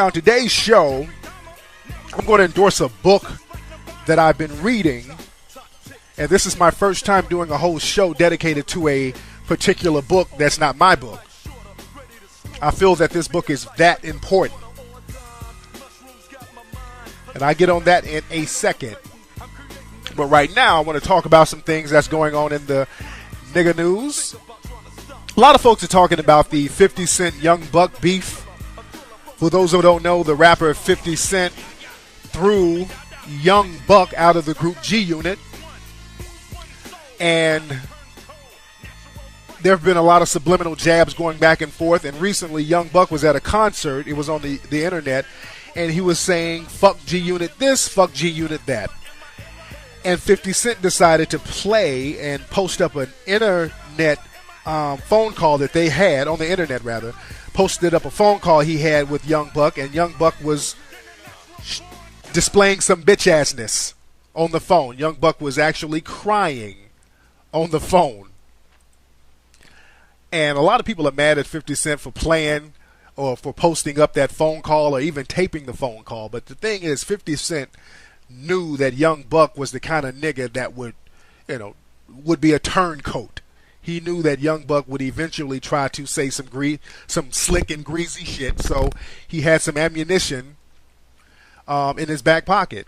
Now, in today's show, I'm going to endorse a book that I've been reading, and this is my first time doing a whole show dedicated to a particular book that's not my book. I feel that this book is that important, and I get on that in a second. But right now, I want to talk about some things that's going on in the nigga news. A lot of folks are talking about the 50 Cent Young Buck beef. For those who don't know, the rapper 50 Cent threw Young Buck out of the group G Unit. And there have been a lot of subliminal jabs going back and forth. And recently, Young Buck was at a concert. It was on the internet. And he was saying, fuck G Unit this, fuck G Unit that. And 50 Cent decided to play and post up an internet phone call that they had, on the internet rather, posted up a phone call he had with Young Buck, and Young Buck was displaying some bitch-assness on the phone. Young Buck was actually crying on the phone. And a lot of people are mad at 50 Cent for playing or for posting up that phone call or even taping the phone call. But the thing is, 50 Cent knew that Young Buck was the kind of nigga that would be a turncoat. He knew that Young Buck would eventually try to say some slick and greasy shit, so he had some ammunition in his back pocket.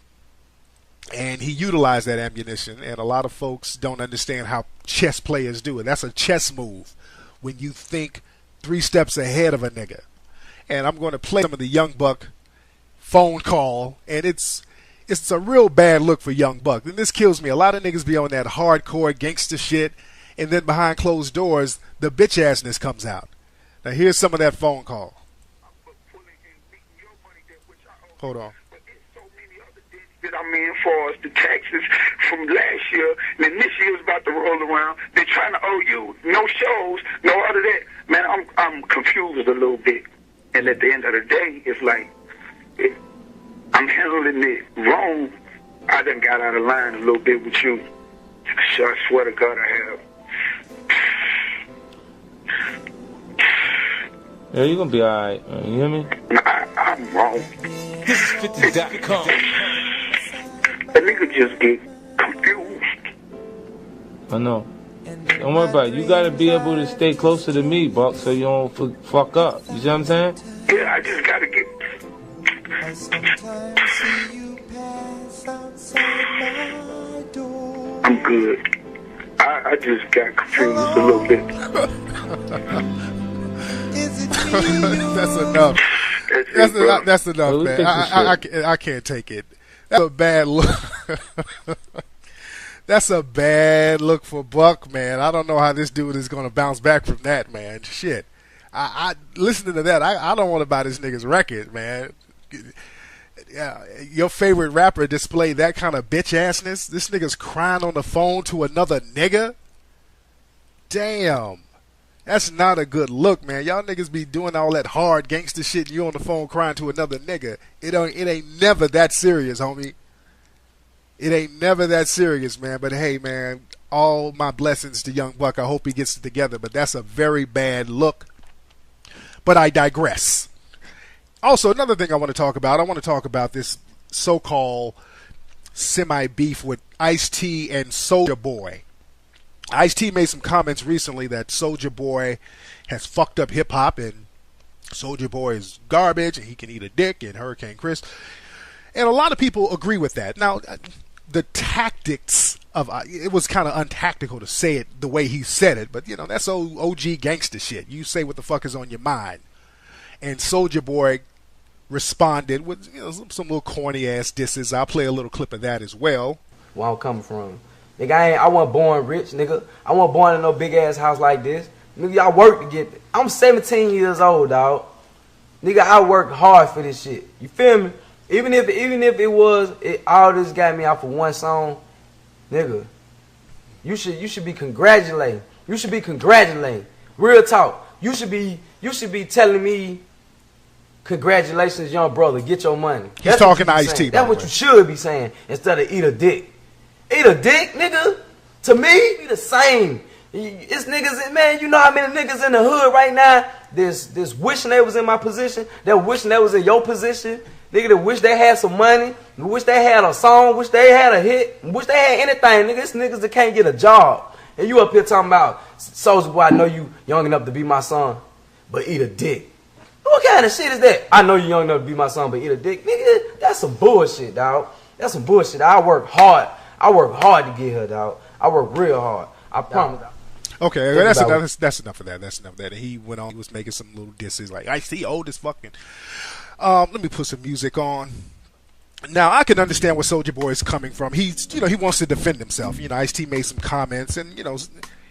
And he utilized that ammunition, and a lot of folks don't understand how chess players do it. That's a chess move when you think 3 steps ahead of a nigga. And I'm going to play some of the Young Buck phone call, and it's a real bad look for Young Buck. And this kills me. A lot of niggas be on that hardcore gangster shit, and then behind closed doors, the bitch-assness comes out. Now, here's some of that phone call. Hold on. That I'm in for us, the taxes from last year, and then this year's about to roll around. They're trying to owe you no shows, no other that. Man, I'm confused a little bit. And at the end of the day, it's like, I'm handling it wrong. I done got out of line a little bit with you. So I swear to God I have. Yeah, you're gonna be alright. You hear me? I'm wrong. This is 50.com. The nigga just get confused. I know. Don't worry about it. You gotta be able to stay closer to me, Buck, so you don't fuck up. You see what I'm saying? Yeah, I just gotta get. I'm good. I just got confused a little bit. That's enough. That's enough, man. I can't take it. That's a bad look. That's a bad look for Buck, man. I don't know how this dude is going to bounce back from that, man. Shit. I listening to that, I don't want to buy this nigga's record, man. Yeah, your favorite rapper displayed that kind of bitch-assness? This nigga's crying on the phone to another nigga? Damn. That's not a good look, man. Y'all niggas be doing all that hard gangster shit and you on the phone crying to another nigga. It ain't never that serious, homie. It ain't never that serious, man. But hey, man, all my blessings to Young Buck. I hope he gets it together. But that's a very bad look. But I digress. Also, another thing I want to talk about this so-called semi-beef with Ice-T and Soulja Boy. Ice-T made some comments recently that Soulja Boy has fucked up hip-hop and Soulja Boy is garbage and he can eat a dick and Hurricane Chris. And a lot of people agree with that. Now, the tactics of it was kind of untactical to say it the way he said it, but, that's OG gangster shit. You say what the fuck is on your mind. And Soulja Boy responded with some little corny-ass disses. I'll play a little clip of that as well. Where I'm coming from. Nigga, I wasn't born rich, nigga. I wasn't born in no big-ass house like this. Nigga, y'all work to get it. I'm 17 years old, dog. Nigga, I worked hard for this shit. You feel me? Even if it was all this got me out for one song, nigga, you should be congratulating. You should be congratulating. Real talk. You should be telling me, congratulations, young brother, get your money. He's talking to Ice-T. That's what you should be saying instead of eat a dick. Eat a dick, nigga? To me, be the same. It's niggas, man, you know how many niggas in the hood right now this wishing they was in my position, that wishing they was in your position, nigga that wish they had some money, wish they had a song, wish they had a hit, wish they had anything, nigga. It's niggas that can't get a job. And you up here talking about, Soulja Boy, I know you young enough to be my son, but eat a dick. What kind of shit is that? I know you young enough to be my son, but eat a dick. Nigga, that's some bullshit, dog. That's some bullshit. I work hard. I work hard to get her, dog. I work real hard. I promise. Okay, that's enough of that. That's enough of that. And he went on. He was making some little disses like, I see old as fucking. Let me put some music on. Now, I can understand where Soulja Boy is coming from. He's, he wants to defend himself. Ice-T made some comments, and,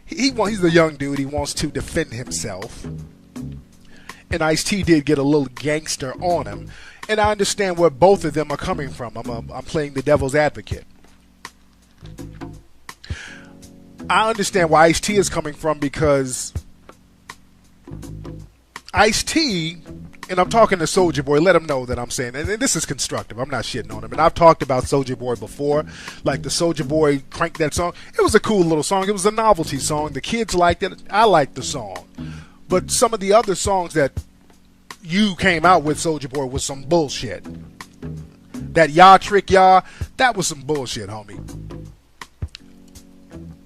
he's a young dude. He wants to defend himself. And Ice-T did get a little gangster on him. And I understand where both of them are coming from. I'm playing the devil's advocate. I understand where Ice-T is coming from because Ice-T, and I'm talking to Soulja Boy, let him know that I'm saying, and this is constructive, I'm not shitting on him, and I've talked about Soulja Boy before, like the Soulja Boy Crank That song. It was a cool little song, it was a novelty song, the kids liked it, I liked the song, but some of the other songs that you came out with, Soulja Boy, was some bullshit. That Y'all Trick Y'all, that was some bullshit, homie.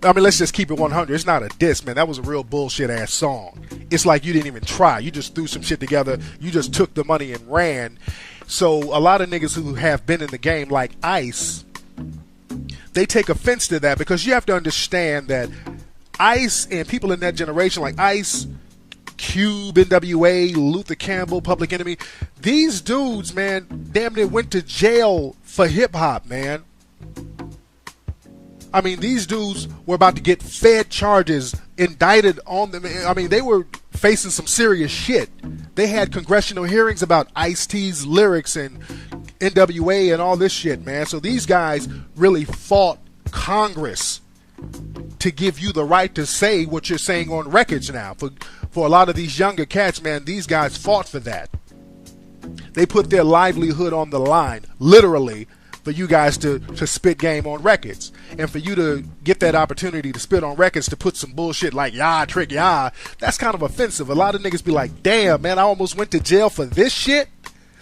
I mean, let's just keep it 100. It's not a diss, man. That was a real bullshit ass song. It's like you didn't even try. You just threw some shit together. You just took the money and ran. So a lot of niggas who have been in the game, like Ice, they take offense to that because you have to understand that Ice and people in that generation, like Ice, Cube, NWA, Luther Campbell, Public Enemy, these dudes, man, damn near went to jail for hip hop, man. I mean, these dudes were about to get fed charges, indicted on them. I mean, they were facing some serious shit. They had congressional hearings about Ice-T's lyrics and NWA and all this shit, man. So these guys really fought Congress to give you the right to say what you're saying on records now. For a lot of these younger cats, man, these guys fought for that. They put their livelihood on the line, literally, for you guys to spit game on records. And for you to get that opportunity to spit on records to put some bullshit like Y'all Trick Y'all, that's kind of offensive. A lot of niggas be like, damn, man, I almost went to jail for this shit.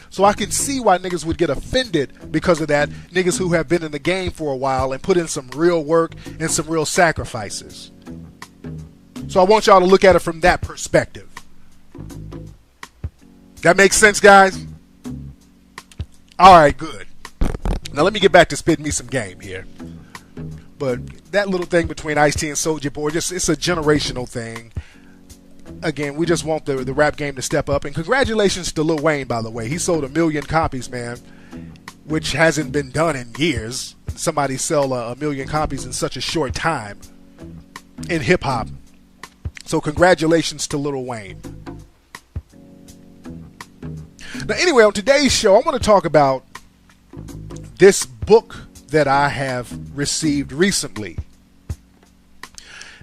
So I can see why niggas would get offended because of that. Niggas who have been in the game for a while and put in some real work and some real sacrifices. So I want y'all to look at it from that perspective. That makes sense, guys? Alright, good. Now let me get back to spitting me some game here. But that little thing between Ice-T and Soulja Boy, it's a generational thing. Again, we just want the rap game to step up. And congratulations to Lil Wayne, by the way. He sold 1 million copies, man, which hasn't been done in years. Somebody sell 1 million copies in such a short time in hip-hop. So congratulations to Lil Wayne. Now anyway, on today's show, I want to talk about this book that I have received recently.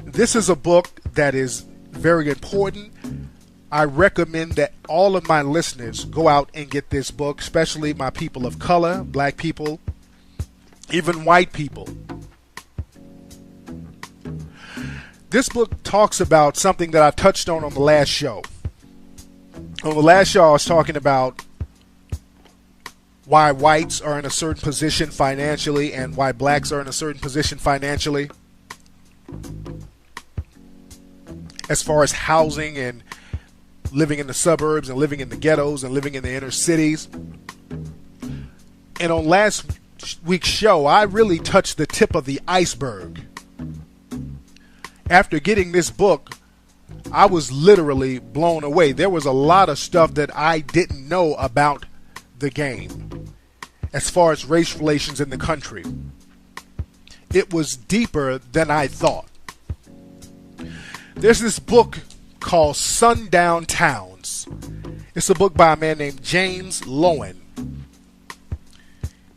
This is a book that is very important. I recommend that all of my listeners go out and get this book, especially my people of color, black people, even white people. This book talks about something that I touched on the last show. On the last show, I was talking about why whites are in a certain position financially and why blacks are in a certain position financially as far as housing and living in the suburbs and living in the ghettos and living in the inner cities. And on last week's show, I really touched the tip of the iceberg. After getting this book, I was literally blown away. There was a lot of stuff that I didn't know about the game as far as race relations in the country. It was deeper than I thought. There's this book called Sundown Towns. It's a book by a man named James Loewen.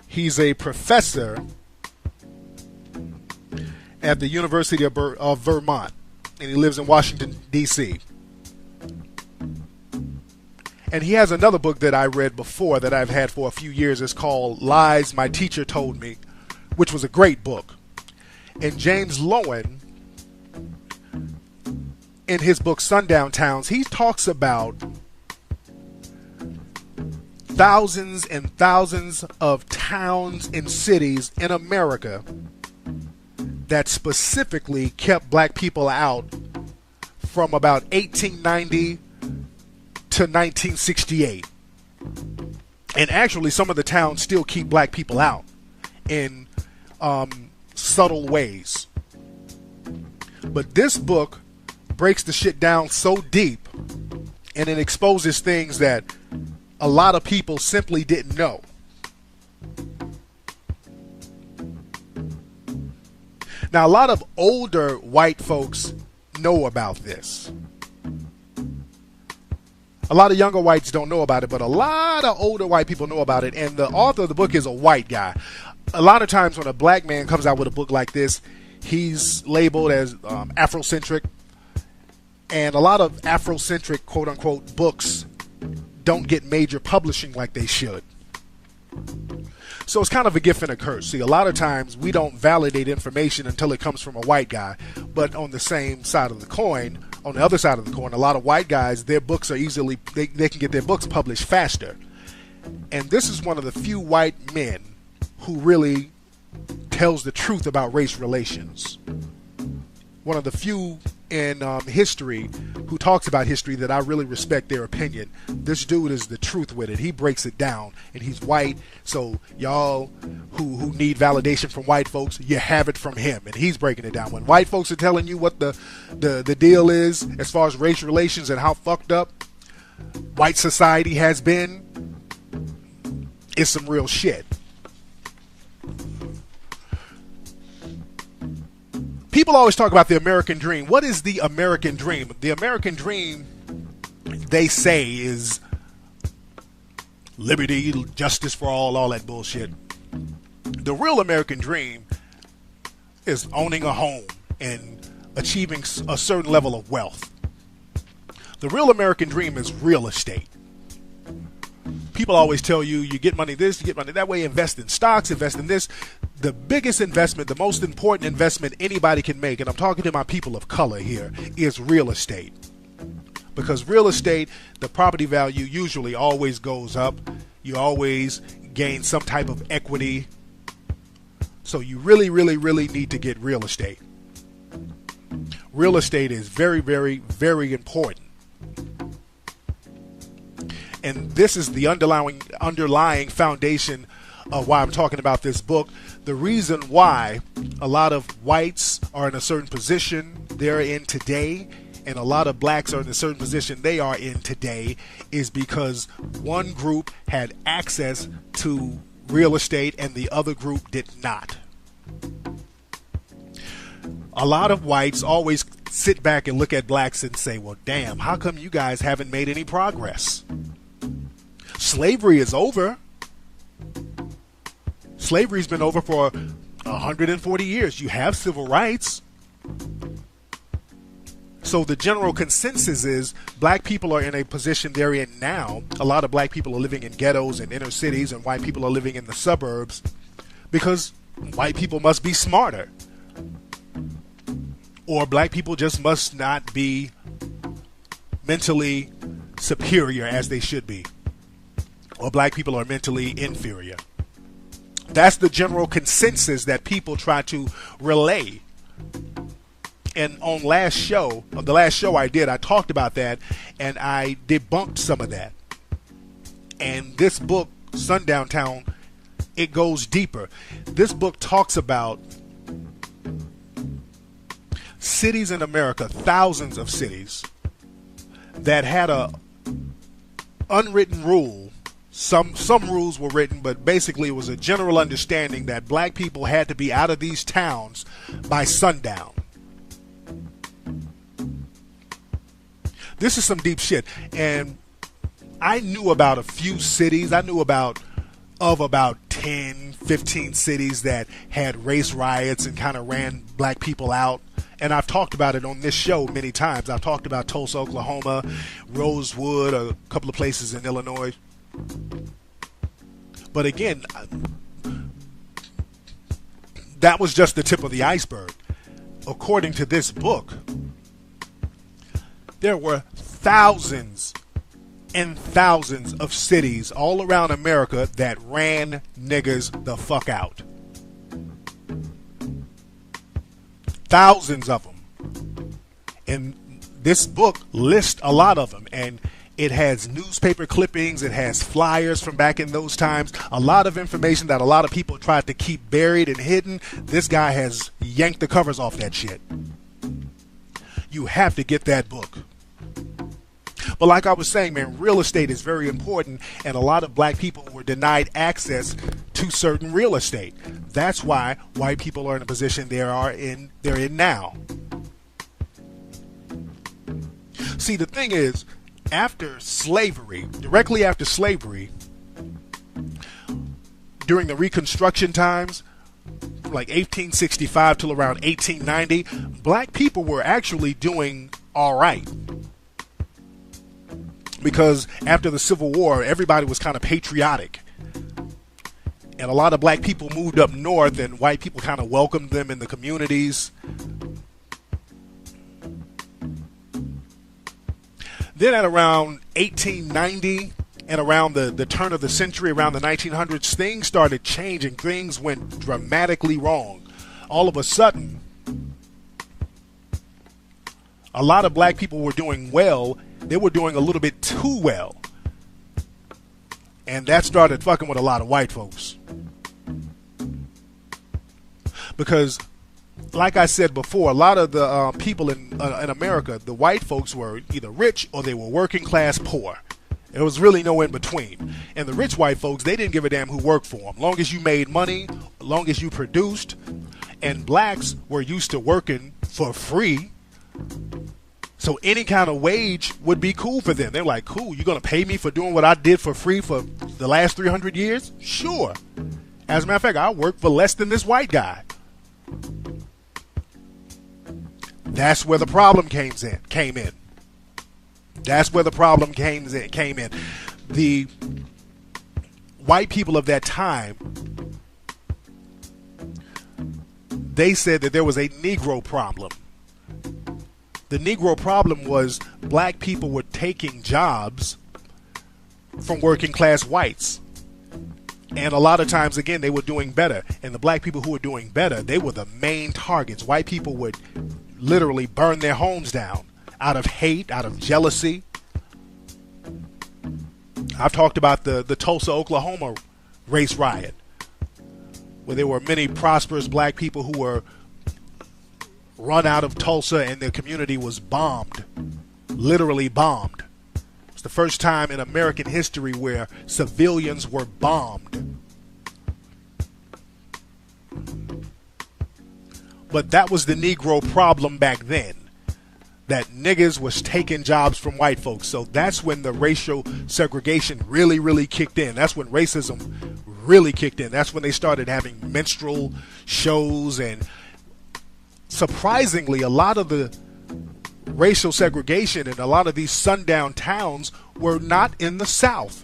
He's a professor at the University of Vermont, and he lives in Washington, D.C. And he has another book that I read before that I've had for a few years. It's called Lies My Teacher Told Me, which was a great book. And James Loewen in his book Sundown Towns, he talks about thousands and thousands of towns and cities in America that specifically kept black people out from about 1890 to 1968. And actually, some of the towns still keep black people out in subtle ways. But this book breaks the shit down so deep, and it exposes things that a lot of people simply didn't know. Now, a lot of older white folks know about this. A lot of younger whites don't know about it, but a lot of older white people know about it, and the author of the book is a white guy. A lot of times when a black man comes out with a book like this, he's labeled as Afrocentric, and a lot of Afrocentric, quote-unquote, books don't get major publishing like they should. So it's kind of a gift and a curse. See, a lot of times we don't validate information until it comes from a white guy, but on the same side of the coin, on the other side of the coin, a lot of white guys, their books are easily, they can get their books published faster. And this is one of the few white men who really tells the truth about race relations. One of the few in history who talks about history that I really respect their opinion. This dude is the truth with it. He breaks it down, and he's white, so y'all who need validation from white folks, you have it from him, and he's breaking it down. When white folks are telling you what the deal is as far as race relations and how fucked up white society has been, it's some real shit. People always talk about the American dream. What is the American dream? The American dream, they say, is liberty, justice for all that bullshit. The real American dream is owning a home and achieving a certain level of wealth. The real American dream is real estate. People always tell you, you get money this, you get money that way, invest in stocks, invest in this. The biggest investment, the most important investment anybody can make, and I'm talking to my people of color here, is real estate. Because real estate, the property value usually always goes up. You always gain some type of equity. So you really, really, really need to get real estate. Real estate is very, very, very important. And this is the underlying foundation of why I'm talking about this book. The reason why a lot of whites are in a certain position they're in today, and a lot of blacks are in a certain position they are in today, is because one group had access to real estate and the other group did not. A lot of whites always sit back and look at blacks and say, well, damn, how come you guys haven't made any progress? Slavery is over. Slavery's been over for 140 years. You have civil rights. So the general consensus is black people are in a position they're in now. A lot of black people are living in ghettos and inner cities, and white people are living in the suburbs because white people must be smarter. Or black people just must not be mentally superior as they should be. Or black people are mentally inferior. That's the general consensus that people try to relay. And on the last show I did, I talked about that, and I debunked some of that. And this book, Sundown Town, it goes deeper. This book talks about cities in America, thousands of cities, that had a unwritten rule. Some rules were written, but basically it was a general understanding that black people had to be out of these towns by sundown. This is some deep shit. And I knew about a few cities. I knew about 10, 15 cities that had race riots and kind of ran black people out. And I've talked about it on this show many times. I've talked about Tulsa, Oklahoma, Rosewood, a couple of places in Illinois. But again, that was just the tip of the iceberg. According to this book, There were thousands and thousands of cities all around America that ran niggas the fuck out. Thousands of them. And this book lists a lot of them, and it has newspaper clippings, it has flyers from back in those times, a lot of information that a lot of people tried to keep buried and hidden. This guy has yanked the covers off that shit. You have to get that book. But like I was saying, man, real estate is very important, and a lot of black people were denied access to certain real estate. That's why white people are in a position they're in now. See, the thing is, after slavery, directly after slavery, during the Reconstruction times, from like 1865 till around 1890, black people were actually doing all right. Because after the Civil War, everybody was kind of patriotic. And a lot of black people moved up north, and white people kind of welcomed them in the communities. Then at around 1890 and around the turn of the century, around the 1900s, things started changing. Things went dramatically wrong. All of a sudden, a lot of black people were doing well. They were doing a little bit too well. And that started fucking with a lot of white folks. Because, like I said before, a lot of the people in America, the white folks were either rich or they were working class poor. There was really no in between. And the rich white folks, they didn't give a damn who worked for them. Long as you made money, long as you produced. And blacks were used to working for free. So any kind of wage would be cool for them. They're like, cool, you're going to pay me for doing what I did for free for the last 300 years? Sure. As a matter of fact, I work for less than this white guy. That's where the problem came in. That's where the problem came in. The white people of that time, they said that there was a Negro problem. The Negro problem was black people were taking jobs from working class whites. And a lot of times, again, they were doing better. And the black people who were doing better, they were the main targets. White people would literally burn their homes down out of hate, out of jealousy. I've talked about the Tulsa, Oklahoma race riot, where there were many prosperous black people who were run out of Tulsa and their community was bombed, literally bombed. It's the first time in American history where civilians were bombed. But that was the Negro problem back then, that niggas was taking jobs from white folks. So that's when the racial segregation really, really kicked in. That's when racism really kicked in. That's when they started having minstrel shows, and surprisingly, a lot of the racial segregation in a lot of these sundown towns were not in the South.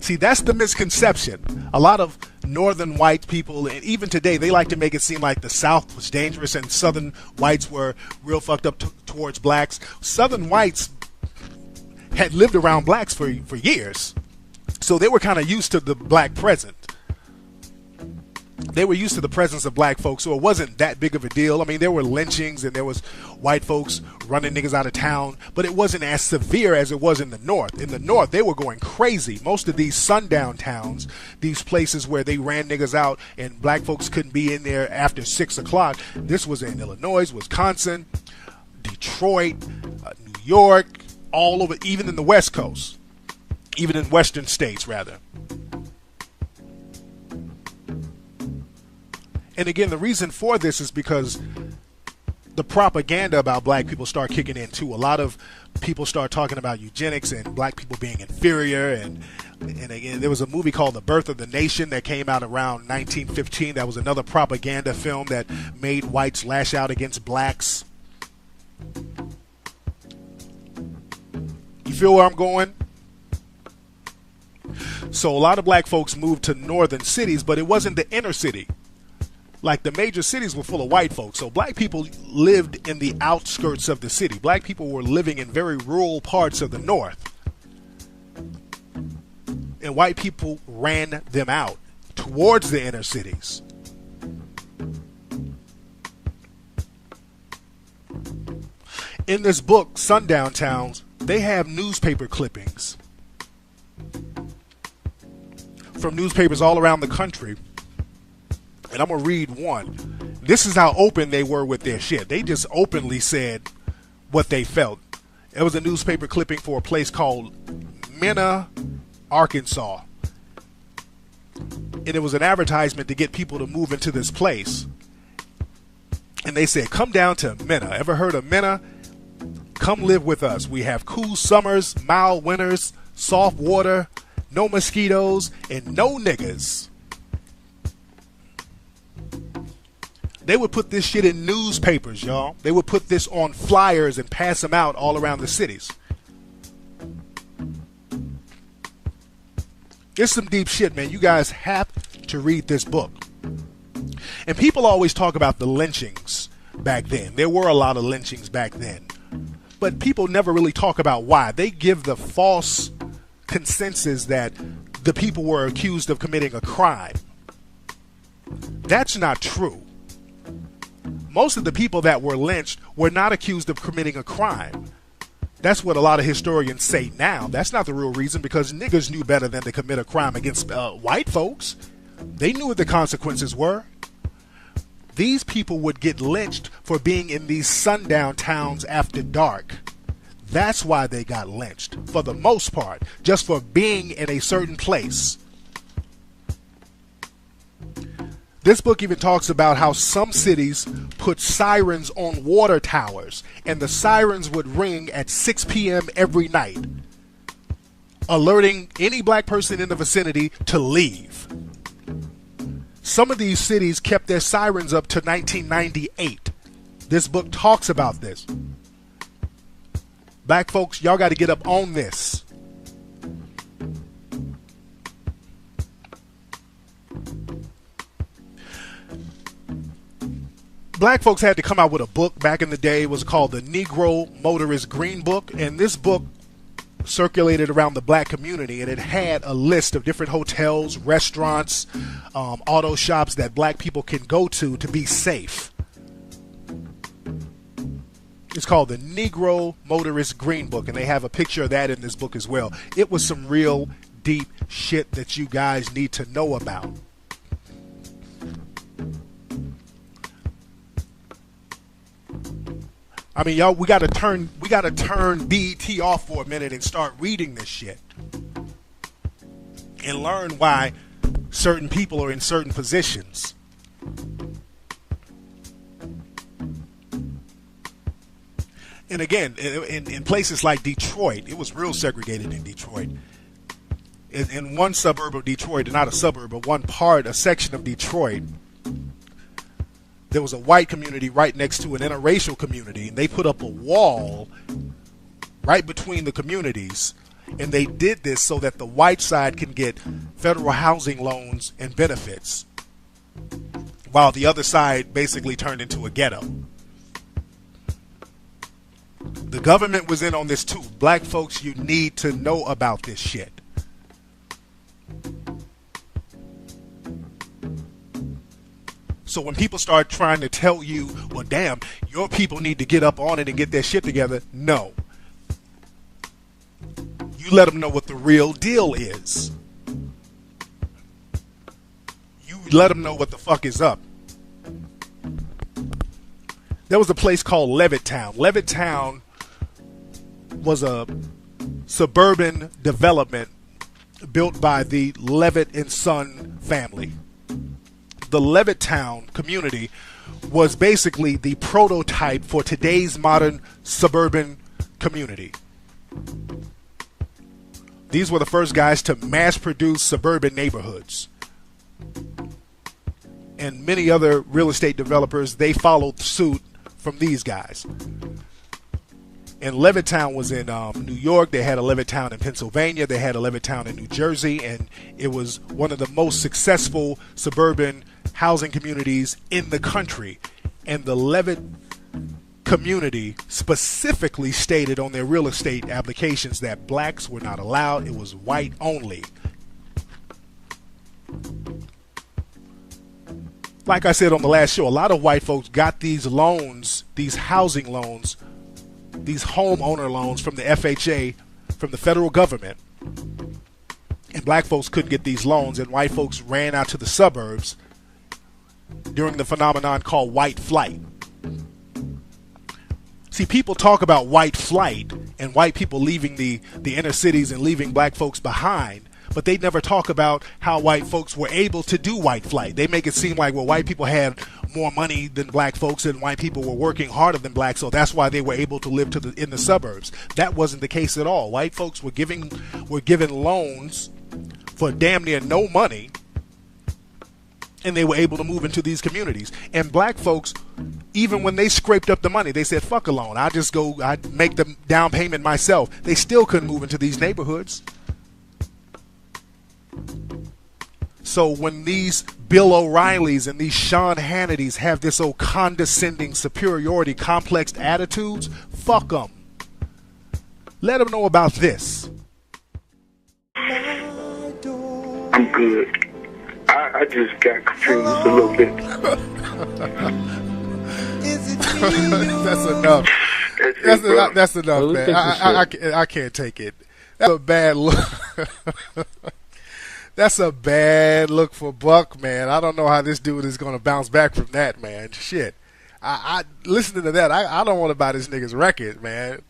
See, that's the misconception. A lot of northern white people, and even today, they like to make it seem like the South was dangerous and southern whites were real fucked up towards blacks. Southern whites had lived around blacks for years. So they were kind of used to the black presence. They were used to the presence of black folks, so it wasn't that big of a deal. I mean, there were lynchings and there was white folks running niggas out of town, but it wasn't as severe as it was in the North. In the North, they were going crazy. Most of these sundown towns, these places where they ran niggas out and black folks couldn't be in there after 6 o'clock, this was in Illinois, Wisconsin, Detroit, New York, all over, even in the West Coast. Even in western states, rather. And again, the reason for this is because the propaganda about black people start kicking in too. A lot of people start talking about eugenics and black people being inferior. And again, there was a movie called The Birth of the Nation that came out around 1915. That was another propaganda film that made whites lash out against blacks. You feel where I'm going? So a lot of black folks moved to northern cities, but it wasn't the inner city. like the major cities were full of white folks. So black people lived in the outskirts of the city. Black people were living in very rural parts of the North. And white people ran them out towards the inner cities. In this book, Sundown Towns, they have newspaper clippings from newspapers all around the country. And I'm going to read one. This is how open they were with their shit. They just openly said what they felt. It was a newspaper clipping for a place called Mena, Arkansas. And it was an advertisement to get people to move into this place. And they said, come down to Mena. Ever heard of Mena? Come live with us. We have cool summers, mild winters, soft water, no mosquitoes, and no niggas. They would put this shit in newspapers, y'all. They would put this on flyers and pass them out all around the cities. It's some deep shit, man. You guys have to read this book. And people always talk about the lynchings back then. There were a lot of lynchings back then. But people never really talk about why. They give the false consensus that the people were accused of committing a crime. That's not true. Most of the people that were lynched were not accused of committing a crime. That's what a lot of historians say now. That's not the real reason, because niggas knew better than to commit a crime against white folks. They knew what the consequences were. These people would get lynched for being in these sundown towns after dark. That's why they got lynched, for the most part, just for being in a certain place. This book even talks about how some cities put sirens on water towers, and the sirens would ring at 6 p.m. every night, alerting any black person in the vicinity to leave. Some of these cities kept their sirens up to 1998. This book talks about this. Black folks, y'all got to get up on this. Black folks had to come out with a book back in the day. It was called the Negro Motorist Green Book, and this book circulated around the black community, and it had a list of different hotels, restaurants, auto shops that black people can go to be safe. It's called the Negro Motorist Green Book, and they have a picture of that in this book as well. It was some real deep shit that you guys need to know about. I mean, y'all, we gotta turn BET off for a minute and start reading this shit and learn why certain people are in certain positions. And again, in places like Detroit, it was real segregated in Detroit. In one suburb of Detroit, not a suburb, but a section of Detroit, there was a white community right next to an interracial community, and they put up a wall right between the communities, and they did this so that the white side can get federal housing loans and benefits, while the other side basically turned into a ghetto. The government was in on this too. Black folks, you need to know about this shit. So when people start trying to tell you, well, damn, your people need to get up on it and get their shit together, no. You let them know what the real deal is. You let them know what the fuck is up. There was a place called Levittown. Levittown was a suburban development built by the Levitt and Son family. The Levittown community was basically the prototype for today's modern suburban community. These were the first guys to mass produce suburban neighborhoods. And many other real estate developers, they followed suit from these guys. And Levittown was in New York. They had a Levittown in Pennsylvania. They had a Levittown in New Jersey. And it was one of the most successful suburban housing communities in the country, and the Levitt community specifically stated on their real estate applications that blacks were not allowed. It was white only. Like I said on the last show, a lot of white folks got these loans, these housing loans, these homeowner loans from the FHA, from the federal government. And black folks couldn't get these loans, and white folks ran out to the suburbs during the phenomenon called white flight. See, people talk about white flight and white people leaving the inner cities and leaving black folks behind, but they never talk about how white folks were able to do white flight. They make it seem like, well, white people had more money than black folks and white people were working harder than black, so that's why they were able to live in the suburbs. That wasn't the case at all. White folks were given loans for damn near no money, and they were able to move into these communities. And black folks, even when they scraped up the money, they said, fuck a loan, I'd make the down payment myself. They still couldn't move into these neighborhoods. So when these Bill O'Reillys and these Sean Hannitys have this old condescending superiority complex attitudes, fuck them. Let them know about this. I'm good. I just got confused a little bit. That's enough. That's enough, man. I can't take it. That's a bad look. That's a bad look for Buck, man. I don't know how this dude is going to bounce back from that, man. Shit. I listening to that, I don't want to buy this nigga's record, man.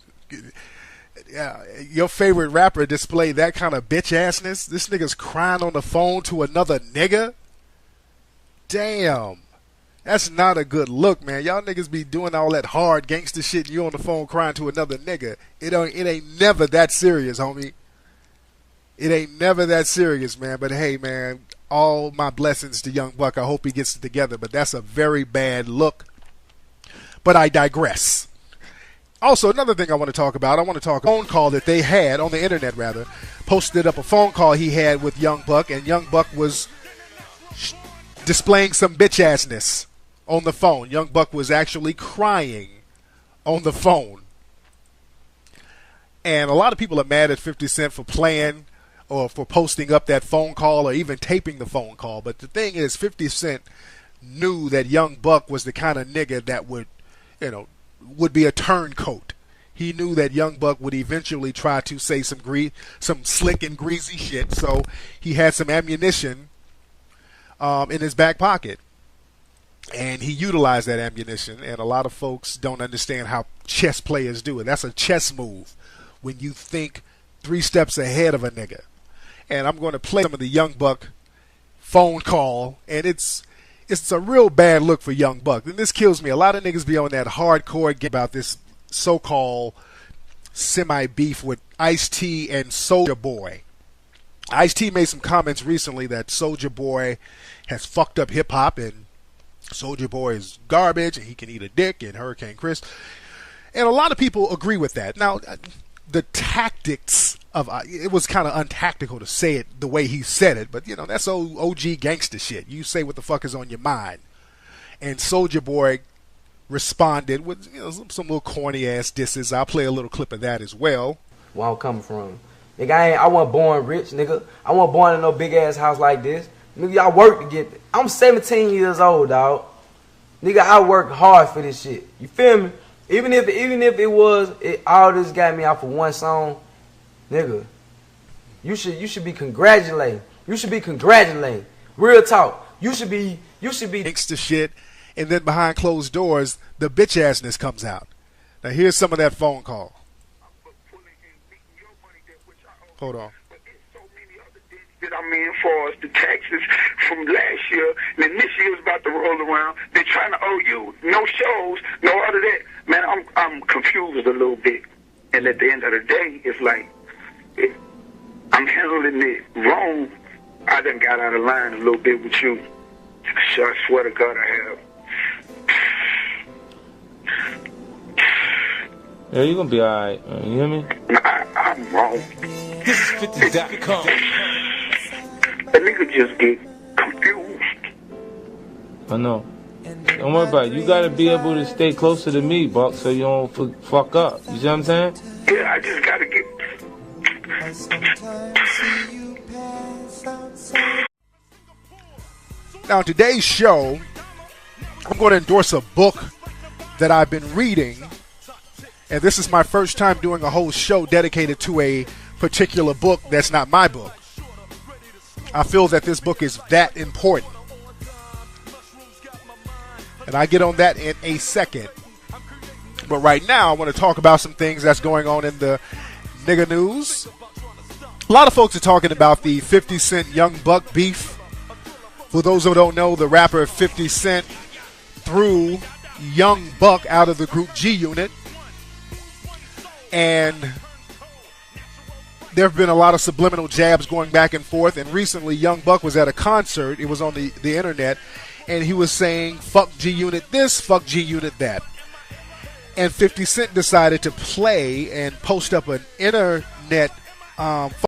Yeah, your favorite rapper displayed that kind of bitch assness. This nigga's crying on the phone to another nigga. Damn. That's not a good look, man. Y'all niggas be doing all that hard gangster shit and you on the phone crying to another nigga. It ain't never that serious, homie. It ain't never that serious, man. But hey, man, all my blessings to Young Buck. I hope he gets it together. But that's a very bad look. But I digress. Also, another thing I want to talk about, a phone call that they had on the internet, rather, posted up a phone call he had with Young Buck, and Young Buck was displaying some bitch assness on the phone. Young Buck was actually crying on the phone. And a lot of people are mad at 50 Cent for playing or for posting up that phone call or even taping the phone call. But the thing is, 50 Cent knew that Young Buck was the kind of nigga that would be a turncoat. He knew that Young Buck would eventually try to say some slick and greasy shit, so he had some ammunition in his back pocket. And he utilized that ammunition, and a lot of folks don't understand how chess players do it. That's a chess move when you think 3 steps ahead of a nigga. And I'm going to play some of the Young Buck phone call, and it's a real bad look for Young Buck. And this kills me. A lot of niggas be on that hardcore game about this so-called semi-beef with Ice-T and Soulja Boy. Ice-T made some comments recently that Soulja Boy has fucked up hip-hop and Soulja Boy is garbage and he can eat a dick and Hurricane Chris. And a lot of people agree with that. Now, the tactics of it was kind of untactical to say it the way he said it, but that's OG gangster shit. You say what the fuck is on your mind. And Soulja Boy responded with some little corny ass disses. I'll play a little clip of that as well. Where I'm coming from, nigga, I wasn't born rich, nigga. I wasn't born in no big ass house like this. Nigga, y'all work to get it. I'm 17 years old, dog. Nigga, I worked hard for this shit. You feel me? Even if it was all this got me out for one song, nigga, you should be congratulating. You should be congratulating. Real talk. You should be gangster shit, and then behind closed doors, the bitch assness comes out. Now here's some of that phone call. Hold on. That I'm in for us, the taxes from last year, and then this year's about to roll around. They're trying to owe you no shows, no other that. Man, I'm confused a little bit. And at the end of the day, it's like I'm handling it wrong. I done got out of line a little bit with you. So I swear to God I have. Yeah, you're gonna be alright. You hear me? I'm wrong. This is 50.com. The nigga just get confused. I know. Don't worry about it. You gotta be able to stay closer to me, Buck, so you don't fuck up. You see what I'm saying? Yeah, I just gotta get. Now, in today's show, I'm going to endorse a book that I've been reading, and this is my first time doing a whole show dedicated to a particular book that's not my book. I feel that this book is that important, and I get on that in a second. But right now, I want to talk about some things that's going on in the nigga news. A lot of folks are talking about the 50 Cent Young Buck beef. For those who don't know, the rapper 50 Cent threw Young Buck out of the group G Unit. And there have been a lot of subliminal jabs going back and forth. And recently, Young Buck was at a concert. It was on the internet. And he was saying, fuck G Unit this, fuck G Unit that. And 50 Cent decided to play and post up an internet